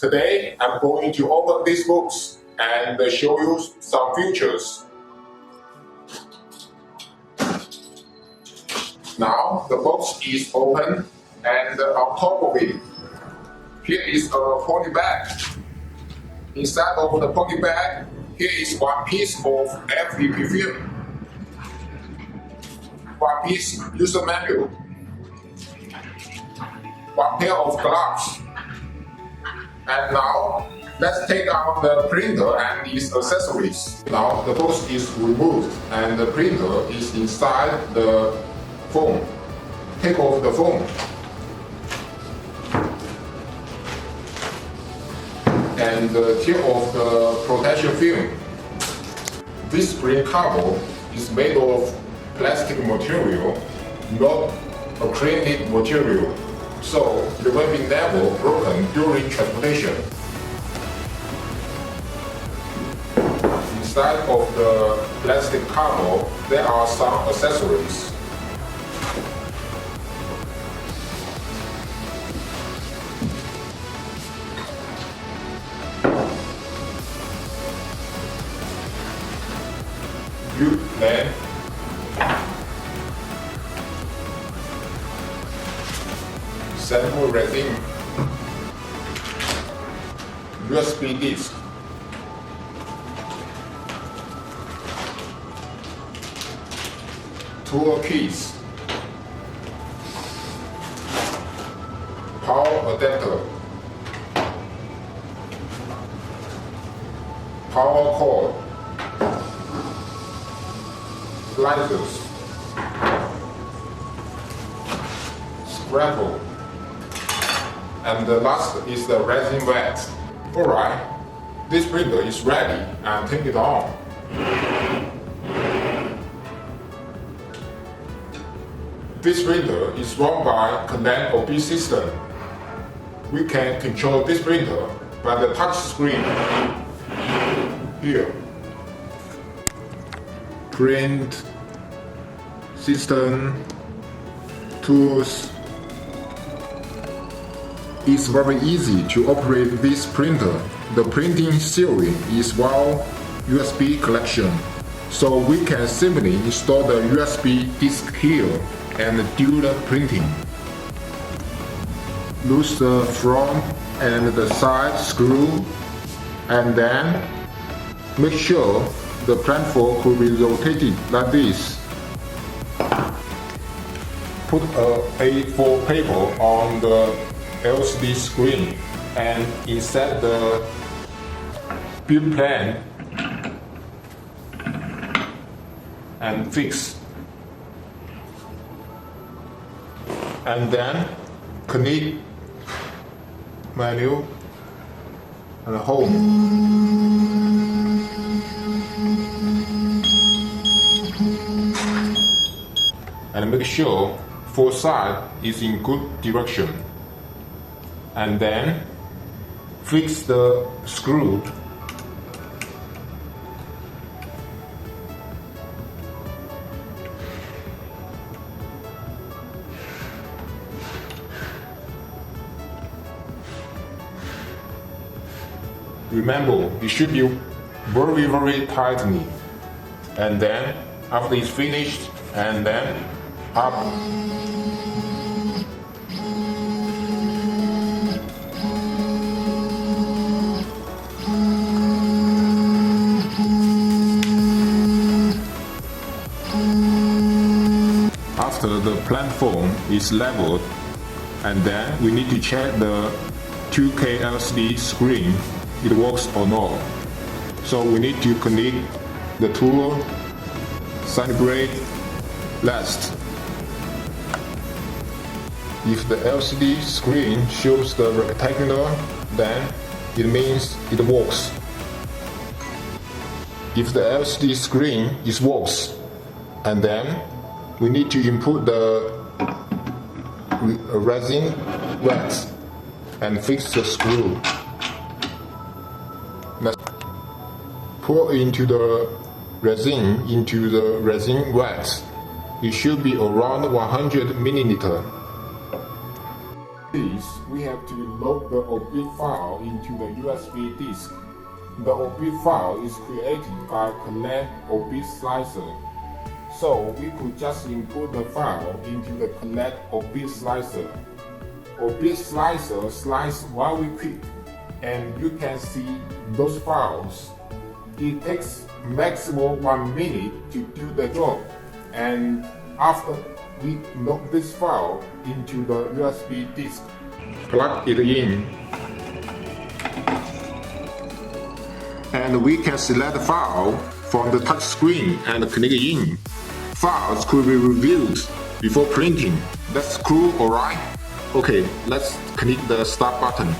Today, I'm going to open these books and show you some features. Now, the box is open, and on top of it, here is a poly bag. Inside of the poly bag, here is one piece of FVP film, one piece user manual, one pair of gloves. And now, let's take out the printer and its accessories. Now the box is removed and the printer is inside the foam. Take off the foam. And tear off the protection film. This screen cover is made of plastic material, not acrylic material, so it will be never broken during transportation. Inside of the plastic cover, there are some accessories. Good lamp, sample resin, USB disk, tool keys, power adapter, power cord, lighters, scrapple, and the last is the resin wax. Alright, this printer is ready and turn it on. This printer is run by Kelant Orbeat system. We can control this printer by the touch screen. Here. Print, system, tools. It's very easy to operate this printer. The printing series is one USB collection, so we can simply install the USB disk here and do the printing. Loose the front and the side screw, and then make sure the platform could be rotated like this. Put a A4 paper on the LCD screen and insert the build plan and fix. And then connect manual and home. And make sure four side is in good direction. And then fix the screw. Remember, it should be very tightly. And then after it's finished, and then up. After the platform is leveled, and then we need to check the 2K LCD screen, it works or not. So we need to connect the tool, side grade, last. If the LCD screen shows the rectangular, then it means it works. If the LCD screen is works, and then we need to input the resin wax and fix the screw. Let's pour into the resin wax. It should be around 100 milliliter. We have to load the Orbeat file into the USB disk. The Orbeat file is created by Kelant Orbeat Slicer. So we could just input the file into the Kelant Orbeat Slicer. Orbeat Slicer slices while we click, and you can see those files. It takes maximum 1 minute to do the job, and after we load this file into the USB disk, plug it in, and we can select the file from the touch screen and click in. Files could be reviewed before printing. That's cool, alright? Okay, let's click the start button.